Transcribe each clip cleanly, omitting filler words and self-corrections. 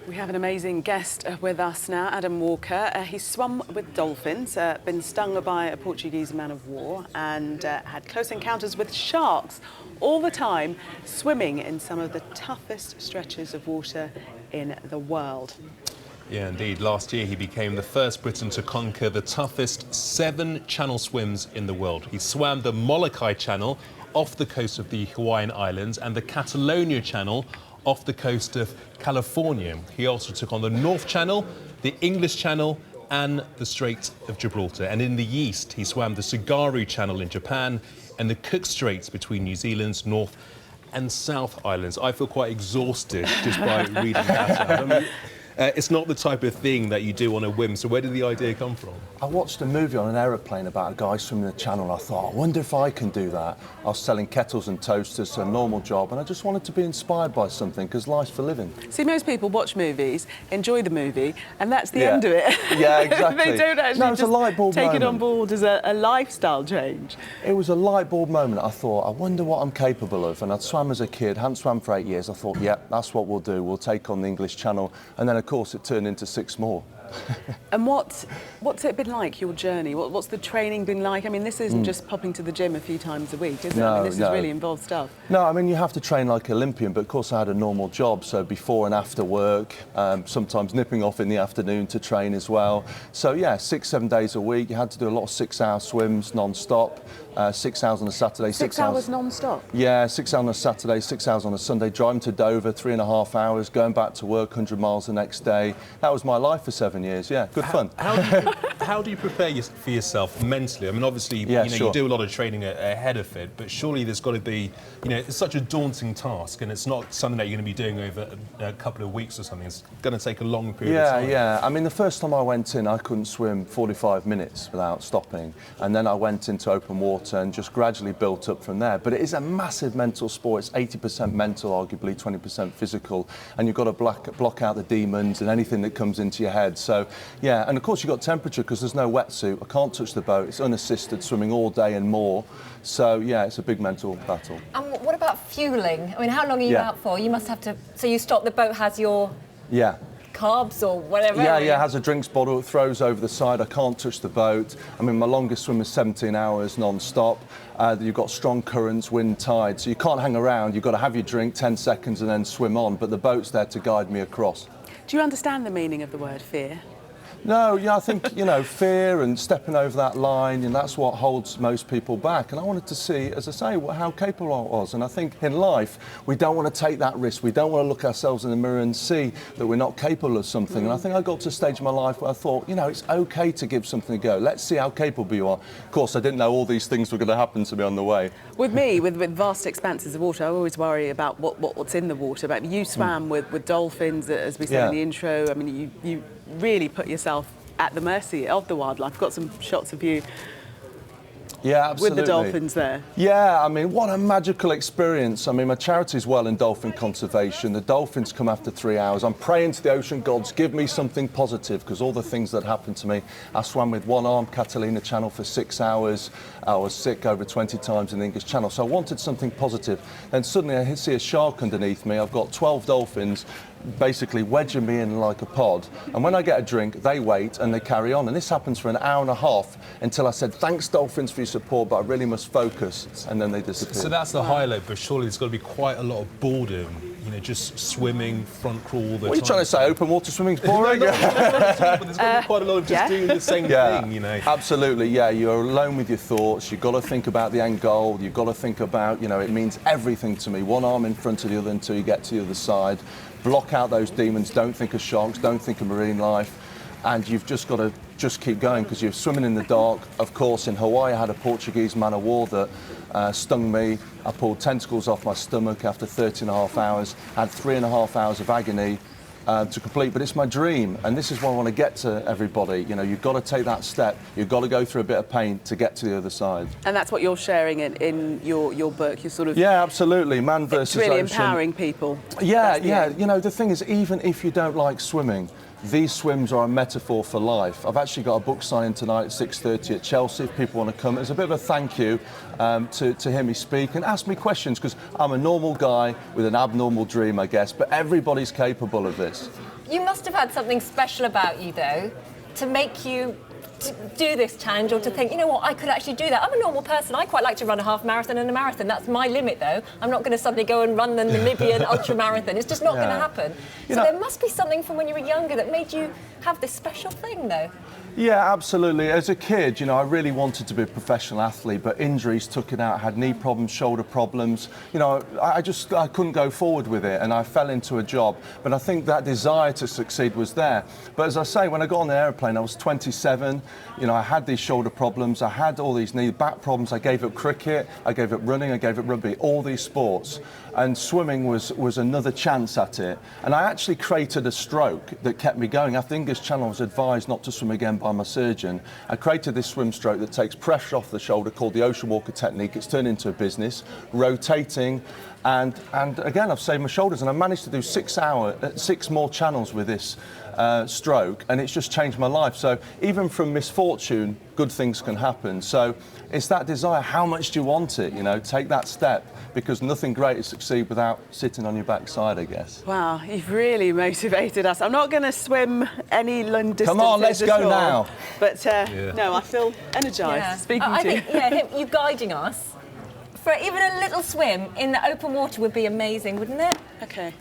We have an amazing guest with us now, Adam Walker. He swum with dolphins, been stung by a Portuguese man-of-war and had close encounters with sharks, all the time swimming in some of the toughest stretches of water in the world. Yeah, indeed. Last year, he became the first Briton to conquer the toughest 7 channel swims in the world. He swam the Molokai Channel off the coast of the Hawaiian Islands and the Catalonia Channel off the coast of California. He also took on the North Channel, the English Channel and the Strait of Gibraltar. And in the east, he swam the Tsugaru Channel in Japan and the Cook Straits between New Zealand's North and South Islands. I feel quite exhausted just by reading that out. I mean, it's not the type of thing that you do on a whim, so where did the idea come from? I watched a movie on an aeroplane about a guy swimming the channel and I thought, I wonder if I can do that. I was selling kettles and toasters, so a normal job, and I just wanted to be inspired by something because life's for living. See, most people watch movies, enjoy the movie, and that's the end of it. Yeah, exactly. They don't actually no, it's a light bulb take moment. it on board as a lifestyle change. It was a light bulb moment. I thought, I wonder what I'm capable of. And I'd swam as a kid, hadn't swam for 8 years. I thought, yeah, that's what we'll do. We'll take on the English Channel. And then, of course, it turned into 6 more. And what's it been like, your journey? What's the training been like? I mean, this isn't just popping to the gym a few times a week, is it? I mean, this is really involved stuff. No, I mean, you have to train like an Olympian, but of course I had a normal job, so before and after work, sometimes nipping off in the afternoon to train as well. So yeah, 6-7 days a week, you had to do a lot of 6-hour swims non-stop, 6 hours on a Saturday. 6 hours non-stop? Yeah, 6 hours on a Saturday, 6 hours on a Sunday, driving to Dover, 3.5 hours, going back to work 100 miles the next day. That was my life for 7 years, yeah, good fun. How do you prepare for yourself mentally? I mean, obviously, you do a lot of training ahead of it, but surely there's got to be, it's such a daunting task, and it's not something that you're going to be doing over a couple of weeks or something. It's going to take a long period of time. Yeah. I mean, the first time I went in, I couldn't swim 45 minutes without stopping, and then I went into open water and just gradually built up from there. But it is a massive mental sport. It's 80% mental, arguably 20% physical, and you've got to block out the demons and anything that comes into your head. So, yeah, and of course you've got temperature because there's no wetsuit. I can't touch the boat. It's unassisted swimming all day and more. So, yeah, it's a big mental battle. And what about fuelling? I mean, how long are you out for? You must have to... So you stop, the boat has your... Yeah. Carbs or whatever? Yeah, it has a drinks bottle, it throws over the side. I can't touch the boat. I mean, my longest swim is 17 hours non-stop. You've got strong currents, wind, tide, so you can't hang around. You've got to have your drink, 10 seconds and then swim on, but the boat's there to guide me across. Do you understand the meaning of the word fear? No, yeah, I think, fear and stepping over that line, and that's what holds most people back. And I wanted to see, as I say, how capable I was. And I think in life, we don't want to take that risk. We don't want to look ourselves in the mirror and see that we're not capable of something. And I think I got to a stage in my life where I thought, it's okay to give something a go. Let's see how capable you are. Of course, I didn't know all these things were going to happen to me on the way. With me, with vast expanses of water, I always worry about what's in the water. But you swam with dolphins, as we said in the intro. I mean, you really put yourself at the mercy of the wildlife. Got some shots of you with the dolphins there. Yeah, I mean, what a magical experience. I mean, my charity is Well and Dolphin Conservation. The dolphins come after 3 hours. I'm praying to the ocean gods, give me something positive, because all the things that happened to me. I swam with one arm Catalina Channel for 6 hours. I was sick over 20 times in the English Channel, so I wanted something positive. Then suddenly I see a shark underneath me. I've got 12 dolphins basically wedging me in like a pod, and when I get a drink they wait and they carry on, and this happens for an hour and a half until I said, thanks dolphins for your support, but I really must focus, and then they disappear. So that's the highlight, but surely there's got to be quite a lot of boredom, just swimming front crawl all the time. What are you trying to say, open water swimming's boring? But there's got to be quite a lot of just doing the same thing, Absolutely, you're alone with your thoughts. You've got to think about the end goal. You've got to think about, it means everything to me. One arm in front of the other until you get to the other side. Block out those demons, don't think of sharks, don't think of marine life, and you've just got to keep going because you're swimming in the dark. Of course, in Hawaii I had a Portuguese man-of-war that stung me. I pulled tentacles off my stomach after 13.5 hours, had 3.5 hours of agony to complete, but it's my dream, and this is what I want to get to everybody. You've got to take that step, you've got to go through a bit of pain to get to the other side. And that's what you're sharing in your book. You're sort of... Yeah, absolutely, man versus ocean. It's really ocean. empowering people. Yeah. The thing is, even if you don't like swimming, these swims are a metaphor for life. I've actually got a book signing tonight at 6:30 at Chelsea if people want to come. It's a bit of a thank you to hear me speak and ask me questions, because I'm a normal guy with an abnormal dream, I guess, but everybody's capable of this. You must have had something special about you, though, to make you do this challenge, or to think, you know what, I could actually do that. I'm a normal person. I quite like to run a half marathon and a marathon. That's my limit, though. I'm not going to suddenly go and run the Namibian ultra marathon. It's just not going to happen. So there must be something from when you were younger that made you have this special thing, though. Yeah, absolutely. As a kid, you know, I really wanted to be a professional athlete, but injuries took it out. I had knee problems, shoulder problems. You know, I couldn't go forward with it, and I fell into a job. But I think that desire to succeed was there. But as I say, when I got on the aeroplane, I was 27. You know, I had these shoulder problems. I had all these knee, back problems. I gave up cricket. I gave up running. I gave up rugby. All these sports. And swimming was another chance at it. And I actually created a stroke that kept me going. After English Channel, I was advised not to swim again by my surgeon. I created this swim stroke that takes pressure off the shoulder, called the Ocean Walker technique. It's turned into a business, rotating, and again, I've saved my shoulders, and I managed to do 6 more channels with this stroke, and it's just changed my life. So even from misfortune, good things can happen. So it's that desire. How much do you want it? You know, take that step, because nothing great is succeed without sitting on your backside, I guess. Wow, you've really motivated us. I'm not going to swim any long distances. Come on, let's go now. But no, I feel energised speaking to you. I think you guiding us for even a little swim in the open water would be amazing, wouldn't it? Okay,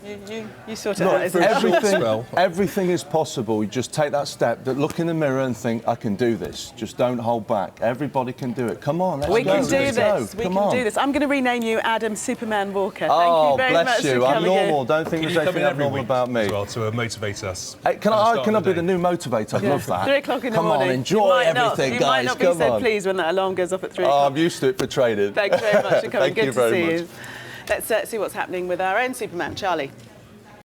you sort it out. Everything is possible. You just take that step, look in the mirror and think, I can do this. Just don't hold back. Everybody can do it. Come on, let's go. We can do this. We can do this. I'm going to rename you Adam Superman Walker. Thank you very much bless you. for I'm coming normal. in. Don't think there's anything abnormal about me. As well, to motivate us. Hey, can I be the new motivator? I'd love that. 3 o'clock in the Come morning. on, enjoy everything, you guys. might not be so pleased when that alarm goes off at 3 o'clock. I'm used to it for training. Thanks very much for coming. Thank you Good to very see much. you. Let's see what's happening with our own Superman, Charlie.